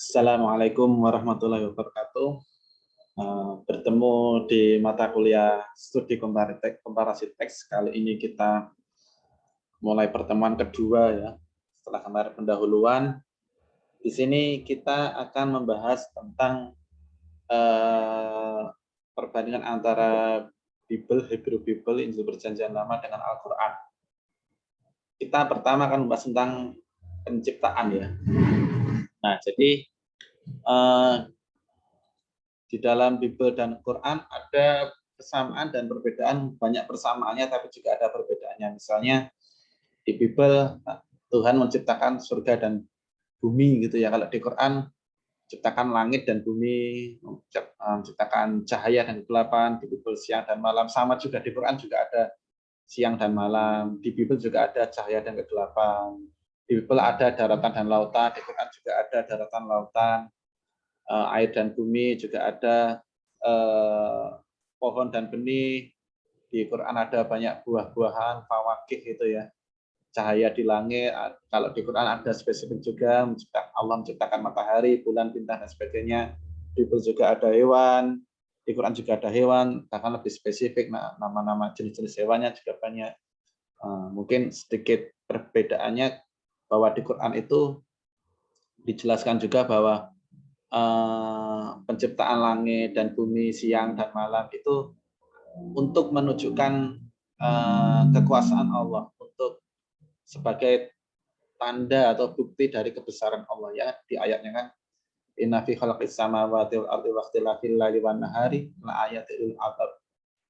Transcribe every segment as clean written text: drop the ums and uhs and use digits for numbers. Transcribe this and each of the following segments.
Assalamualaikum warahmatullahi wabarakatuh. Bertemu di mata kuliah studi komparasi teks. Kali ini kita mulai pertemuan kedua ya. Setelah kemarin pendahuluan, di sini kita akan membahas tentang perbandingan antara Bible, Hebrew Bible, Injil Perjanjian Lama dengan Al-Quran. Kita pertama akan membahas tentang penciptaan ya. Nah, jadi di dalam Bible dan Quran ada kesamaan dan perbedaan, banyak persamaannya tapi juga ada perbedaannya. Misalnya di Bible Tuhan menciptakan surga dan bumi gitu ya. Kalau di Quran menciptakan langit dan bumi, menciptakan cahaya dan kegelapan. Di Bible siang dan malam, sama juga di Quran juga ada siang dan malam. Di Bible juga ada cahaya dan kegelapan. Di Bible ada daratan dan lautan, di Quran juga ada daratan, lautan, air dan bumi, juga ada pohon dan benih. Di Quran ada banyak buah-buahan, fawakih gitu ya. Cahaya di langit. Kalau di Quran ada spesifik juga, Allah menciptakan matahari, bulan, bintang dan sebagainya. Di Bible juga ada hewan. Di Quran juga ada hewan, bahkan lebih spesifik. Nah, nama-nama jenis-jenis hewannya juga banyak. Mungkin sedikit perbedaannya bahwa di Quran itu dijelaskan juga bahwa penciptaan langit dan bumi, siang dan malam itu untuk menunjukkan kekuasaan Allah, untuk sebagai tanda atau bukti dari kebesaran Allah ya. Di ayatnya kan, inna fi khalaqis samawati wal ardi wakhtilafil laili wan nahari la ayatil lil albab.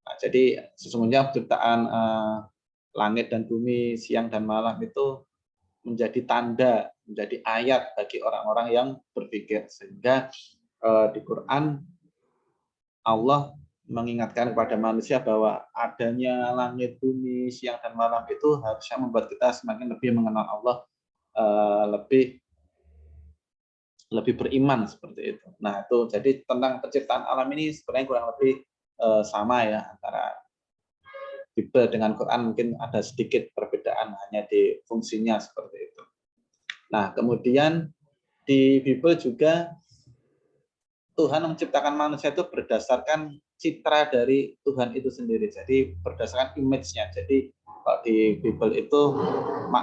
Nah, jadi sesungguhnya penciptaan langit dan bumi, siang dan malam itu menjadi tanda, menjadi ayat bagi orang-orang yang berpikir. Sehingga di Quran Allah mengingatkan kepada manusia bahwa adanya langit, bumi, siang dan malam itu harusnya membuat kita semakin lebih mengenal Allah, lebih beriman seperti itu. Nah, itu jadi tentang penciptaan alam ini sebenarnya kurang lebih sama ya antara Bible dengan Quran, mungkin ada sedikit perbedaan hanya di fungsinya seperti itu. Nah, kemudian di Bible juga Tuhan menciptakan manusia itu berdasarkan citra dari Tuhan itu sendiri. Jadi berdasarkan image-nya. Jadi kalau di Bible itu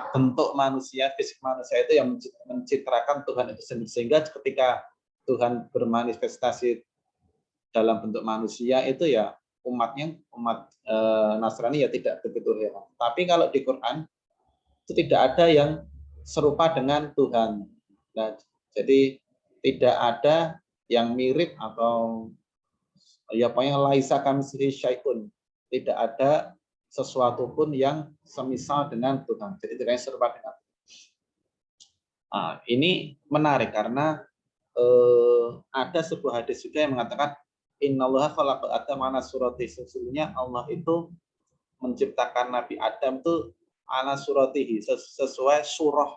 bentuk manusia, fisik manusia itu yang mencitrakan Tuhan itu sendiri. Sehingga ketika Tuhan bermanifestasi dalam bentuk manusia itu ya umat Nasrani ya tidak begitu heran. Tapi kalau di Quran itu tidak ada yang serupa dengan Tuhan. Nah, jadi tidak ada yang mirip atau ya pokoknya laisa kamitslihi syai'un. Tidak ada sesuatu pun yang semisal dengan Tuhan. Jadi tidak serupa dengan Tuhan. Nah, ini menarik karena ada sebuah hadis juga yang mengatakan innallaha khalaqa adama ala surati, sesungguhnya Allah itu menciptakan Nabi Adam itu ala suratihi, sesuai surah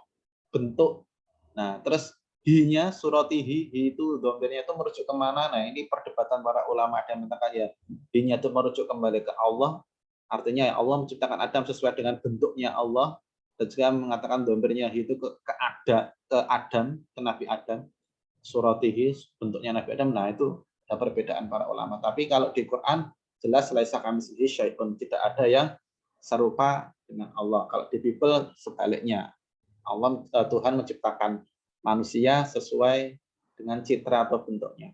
bentuk. Nah, terus hi-nya suratihi, hi itu domirnya itu merujuk kemana? Nah, ini perdebatan para ulama. Ada yang mengatakan ya hi-nya itu merujuk kembali ke Allah, artinya ya Allah menciptakan Adam sesuai dengan bentuknya Allah, dan juga mengatakan domirnya hi itu ke Adam, ke Nabi Adam, suratihi bentuknya Nabi Adam. Nah, itu ada perbedaan para ulama. Tapi kalau di Quran jelas laisa kamitslihi syai'un, tidak ada yang serupa dengan Allah. Kalau di Bible sebaliknya, Tuhan menciptakan manusia sesuai dengan citra atau bentuknya.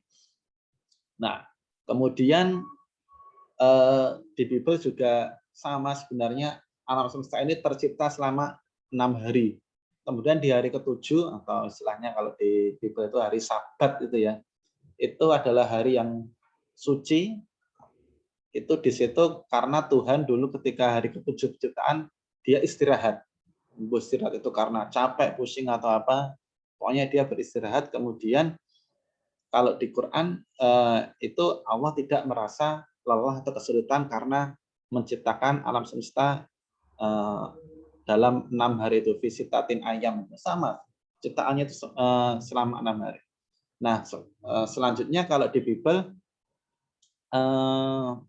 Nah, kemudian di Bible juga sama sebenarnya, alam semesta ini tercipta selama 6 hari. Kemudian di hari ke-7 atau istilahnya kalau di Bible itu hari Sabat itu ya, itu adalah hari yang suci. Itu di situ karena Tuhan dulu ketika hari ke-7 penciptaan dia istirahat. Istirahat itu karena capek, pusing atau apa, pokoknya dia beristirahat. Kemudian kalau di Quran itu Allah tidak merasa lelah atau kesulitan karena menciptakan alam semesta dalam 6 hari itu, visitatin ayam, sama ciptaannya itu selama 6 hari. Nah, selanjutnya kalau di Bible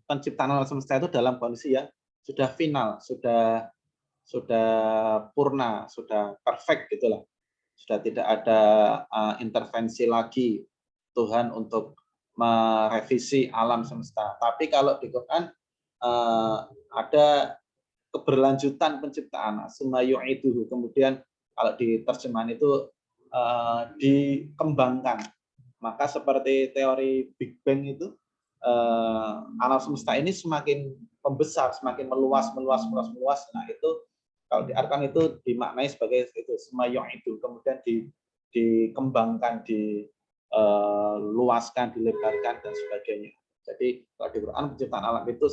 penciptaan alam semesta itu dalam kondisi ya sudah final, sudah purna, sudah perfect gitulah. sudah tidak ada intervensi lagi Tuhan untuk merevisi alam semesta. Tapi kalau di Quran ada keberlanjutan penciptaan, itu kemudian kalau di terjemahan itu dikembangkan. Maka seperti teori Big Bang itu, alam semesta ini semakin membesar, semakin meluas. Nah itu kalau diartikan itu dimaknai sebagai itu itu, kemudian dikembangkan, diluaskan, dilebarkan dan sebagainya. Jadi kalau di Quran penciptaan alam itu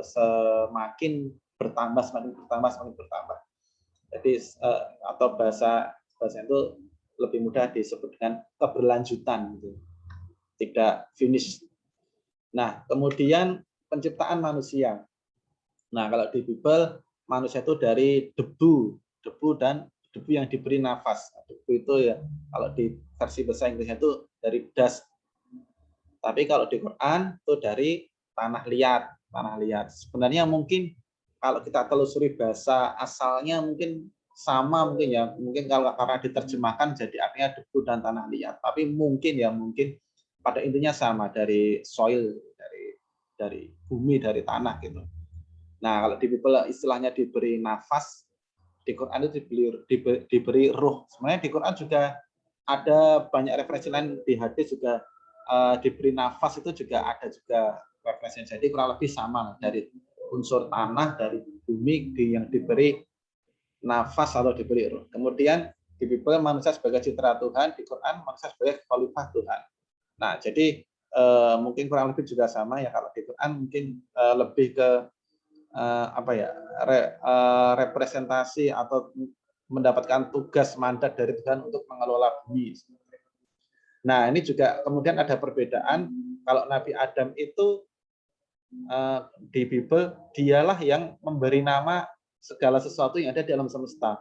semakin bertambah. Jadi atau bahasa itu lebih mudah disebut dengan keberlanjutan, gitu. Tidak finish. Nah, kemudian penciptaan manusia. Nah, kalau di Bible manusia itu dari debu yang diberi nafas. Debu itu ya, kalau di versi bahasa Inggrisnya itu dari dust. Tapi kalau di Quran itu dari tanah liat. Sebenarnya mungkin kalau kita telusuri bahasa asalnya mungkin sama mungkin ya. Mungkin kalau karena diterjemahkan jadi artinya debu dan tanah liat. Tapi mungkin pada intinya sama, dari soil, dari bumi, dari tanah gitu. Nah, kalau di Bible istilahnya diberi nafas, di Quran itu diberi ruh. Sebenarnya di Quran juga ada banyak referensi lain, di hadis juga diberi nafas itu juga ada juga referensi. Jadi kurang lebih sama, dari unsur tanah, dari bumi yang diberi nafas atau diberi ruh. Kemudian di Bible manusia sebagai citra Tuhan, di Quran manusia sebagai khalifah Tuhan. Nah, jadi mungkin kurang lebih juga sama ya. Kalau di Quran mungkin lebih ke representasi atau mendapatkan tugas mandat dari Tuhan untuk mengelola bumi. Nah, ini juga kemudian ada perbedaan. Kalau Nabi Adam itu di Bible dialah yang memberi nama segala sesuatu yang ada di alam semesta.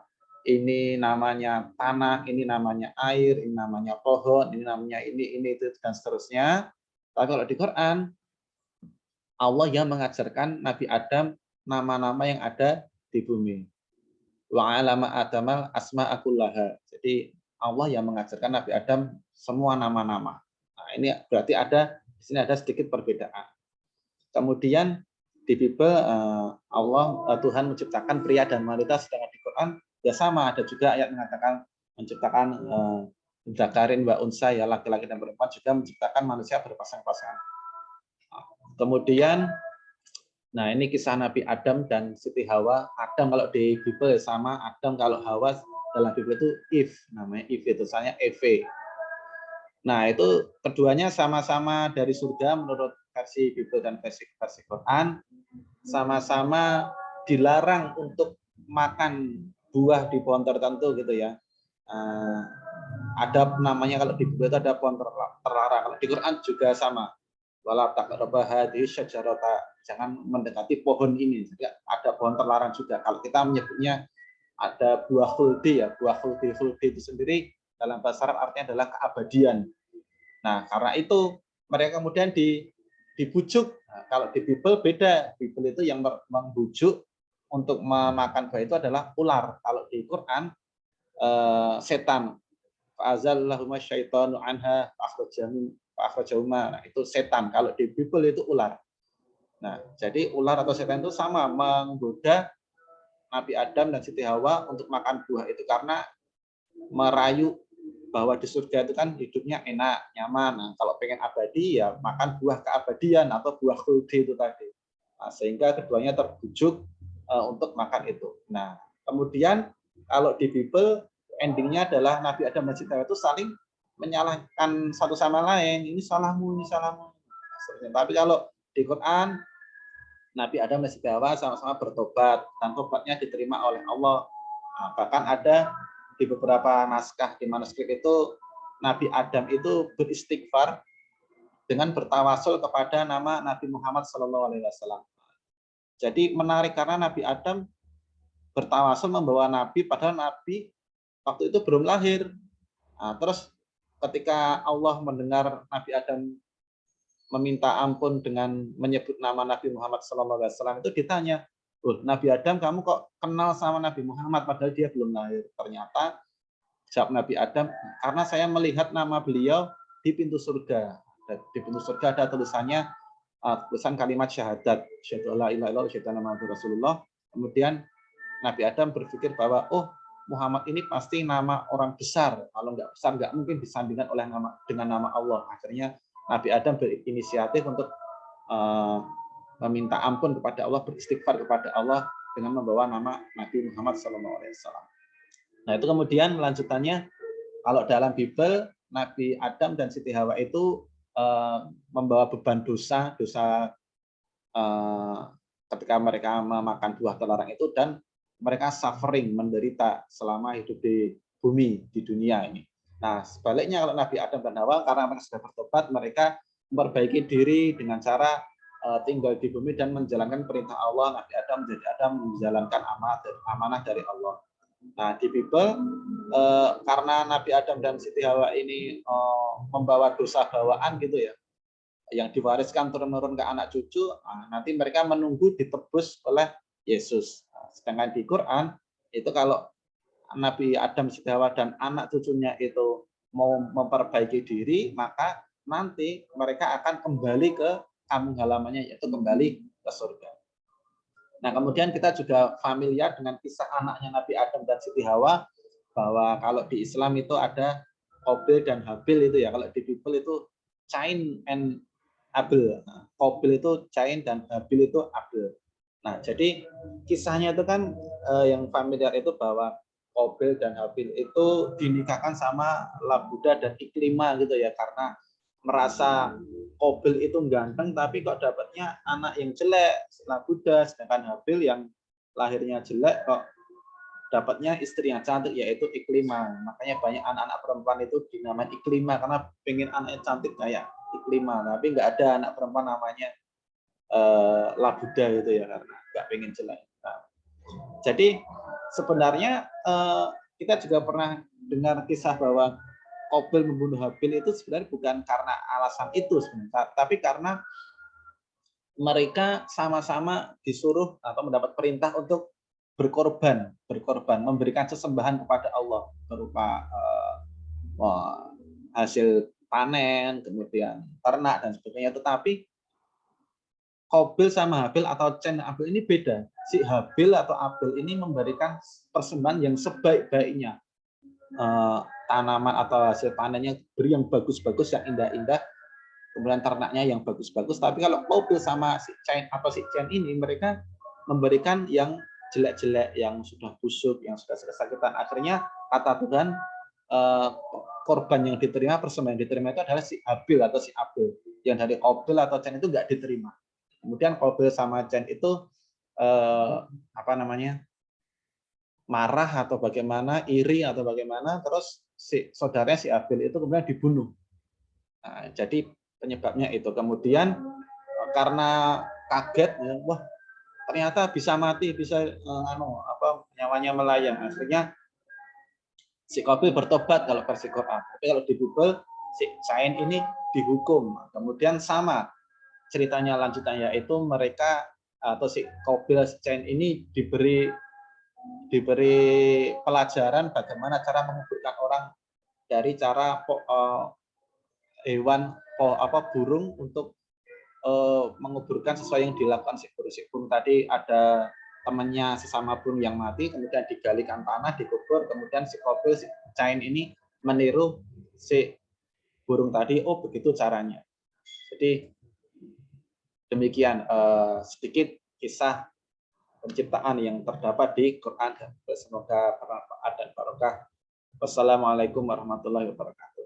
Ini namanya tanah, ini namanya air, ini namanya pohon, ini namanya ini itu dan seterusnya. Tapi kalau di Quran Allah yang mengajarkan Nabi Adam nama-nama yang ada di bumi. Wa 'allama Adamal asma'akullaha. Jadi Allah yang mengajarkan Nabi Adam semua nama-nama. Nah, ini berarti di sini ada sedikit perbedaan. Kemudian di Bible Tuhan menciptakan pria dan wanita, sedangkan di Quran ya sama, ada juga ayat mengatakan menciptakan dzakarin wa unsa, ya laki-laki dan perempuan, juga menciptakan manusia berpasang-pasangan. Kemudian nah ini kisah Nabi Adam dan Siti Hawa. Adam kalau di Bible sama, Adam kalau Hawa dalam Bible itu Eve, namanya Eve, itu tulisannya Eve. Nah itu keduanya sama-sama dari surga menurut versi Bible dan versi Quran, sama-sama dilarang untuk makan buah di pohon tertentu gitu ya. Ada namanya kalau di Bible itu ada pohon terlarang. Kalau di Quran juga sama. Wala taqrabu hadhihi syajarata, jangan mendekati pohon ini. Jadi ada pohon terlarang juga. Kalau kita menyebutnya ada buah khuldi ya, buah khuldi itu sendiri dalam bahasa Arab artinya adalah keabadian. Nah, karena itu mereka kemudian dibujuk. Nah, kalau di Bible beda. Bible itu yang membujuk untuk memakan buah itu adalah ular. Kalau di Quran setan. Fa'azallahuma syaitanu anha fa'akhrajahuma. Nah, itu setan. Kalau di Bible itu ular. Nah, jadi ular atau setan itu sama menggoda Nabi Adam dan Siti Hawa untuk makan buah itu karena merayu bahwa di surga itu kan hidupnya enak, nyaman. Nah, kalau pengen abadi ya makan buah keabadian atau buah khuldi itu tadi. Nah, sehingga keduanya terbujuk untuk makan itu. Nah, kemudian kalau di Bible endingnya adalah Nabi Adam dan Siti Hawa itu saling menyalahkan satu sama lain. Ini salahmu, ini salahmu. Nah, tapi kalau di Quran Nabi Adam dan Siti Hawa sama-sama bertobat dan tobatnya diterima oleh Allah. Nah, bahkan ada di beberapa naskah di manuskrip itu Nabi Adam itu beristighfar dengan bertawasul kepada nama Nabi Muhammad SAW. Jadi menarik karena Nabi Adam bertawasul membawa Nabi, padahal Nabi waktu itu belum lahir. Nah, terus ketika Allah mendengar Nabi Adam meminta ampun dengan menyebut nama Nabi Muhammad SAW, itu ditanya, Nabi Adam kamu kok kenal sama Nabi Muhammad padahal dia belum lahir? Ternyata Jawab Nabi Adam, karena saya melihat nama beliau di pintu surga. Di pintu surga ada tulisannya, tulisan kalimat syahadat, syahadu la ilaha illallah, syahadu anna Muhammadar Rasulullah. Kemudian Nabi Adam berpikir bahwa, oh, Muhammad ini pasti nama orang besar. Kalau nggak besar, nggak mungkin disandingkan oleh dengan nama Allah. Akhirnya Nabi Adam berinisiatif untuk meminta ampun kepada Allah, beristighfar kepada Allah dengan membawa nama Nabi Muhammad SAW. Nah, itu kemudian melanjutannya, kalau dalam Bible, Nabi Adam dan Siti Hawa itu membawa beban dosa ketika mereka memakan buah terlarang itu, dan mereka suffering, menderita selama hidup di bumi, di dunia ini. Nah, sebaliknya kalau Nabi Adam dan Hawa, karena mereka sudah bertobat, mereka memperbaiki diri dengan cara tinggal di bumi dan menjalankan perintah Allah. Nabi Adam menjadi Adam, menjalankan amanah dari Allah. Nah, di Bible, karena Nabi Adam dan Siti Hawa ini membawa dosa bawaan gitu ya, yang diwariskan turun-menurun ke anak cucu, nanti mereka menunggu ditebus oleh Yesus. Sedangkan di Quran itu kalau Nabi Adam, Siti Hawa dan anak cucunya itu mau memperbaiki diri, maka nanti mereka akan kembali ke kampung halamannya, yaitu kembali ke surga. Nah, kemudian kita juga familiar dengan kisah anaknya Nabi Adam dan Siti Hawa, bahwa kalau di Islam itu ada Qabil dan Habil itu ya, kalau di Bible itu Cain and Abel. Nah, Qabil itu Cain dan Habil itu Abel. Nah, jadi kisahnya itu kan yang familiar itu bahwa Qabil dan Habil itu dinikahkan sama Labuda dan Iklima gitu ya, karena merasa Qabil itu ganteng tapi kok dapatnya anak yang jelek, Labuda, sedangkan Habil yang lahirnya jelek kok dapatnya istri yang cantik, yaitu Iklima. Makanya banyak anak-anak perempuan itu dinamakan Iklima karena pengen anaknya cantik kayak Iklima, tapi nggak ada anak perempuan namanya Labuda gitu ya, karena nggak pengen jelek. Nah, jadi sebenarnya kita juga pernah dengar kisah bahwa Qabil membunuh Habil itu sebenarnya bukan karena alasan itu sebenarnya, tapi karena mereka sama-sama disuruh atau mendapat perintah untuk berkorban, memberikan sesembahan kepada Allah berupa hasil panen, kemudian ternak dan sebagainya. Tetapi Qabil sama Habil atau Cain dan Abel ini beda. Si Habil atau Abel ini memberikan persembahan yang sebaik-baiknya. Tanaman atau hasil panennya beri yang bagus-bagus, yang indah-indah, kemudian ternaknya yang bagus-bagus. Tapi kalau Qabil sama si Cain atau si Cain ini, mereka memberikan yang jelek-jelek, yang sudah busuk, yang sudah kesakitan. Akhirnya kata Tuhan, korban yang diterima, persembahan yang diterima itu adalah si Habil atau si Abel. Yang dari Qabil atau Cain itu nggak diterima. Kemudian Qabil sama Cain itu marah atau bagaimana, iri atau bagaimana, terus si saudaranya si Habil itu kemudian dibunuh. Nah, jadi penyebabnya itu. Kemudian karena kaget, ya, wah ternyata bisa mati, bisa nyawanya melayang. Akhirnya si Qabil bertobat kalau versi Quran. Tapi kalau di Bible si Cain ini dihukum. Kemudian sama ceritanya lanjutannya, yaitu mereka atau si Qabil, si Cain ini diberi pelajaran bagaimana cara menguburkan orang dari cara hewan burung untuk menguburkan sesuai yang dilakukan si burung tadi. Ada temannya sesama burung yang mati, kemudian digalikan tanah, dikubur, kemudian si Qabil, si Cain ini meniru si burung tadi, oh begitu caranya. Jadi demikian sedikit kisah penciptaan yang terdapat di Quran. Semoga bermanfaat dan barokah. Wassalamualaikum warahmatullahi wabarakatuh.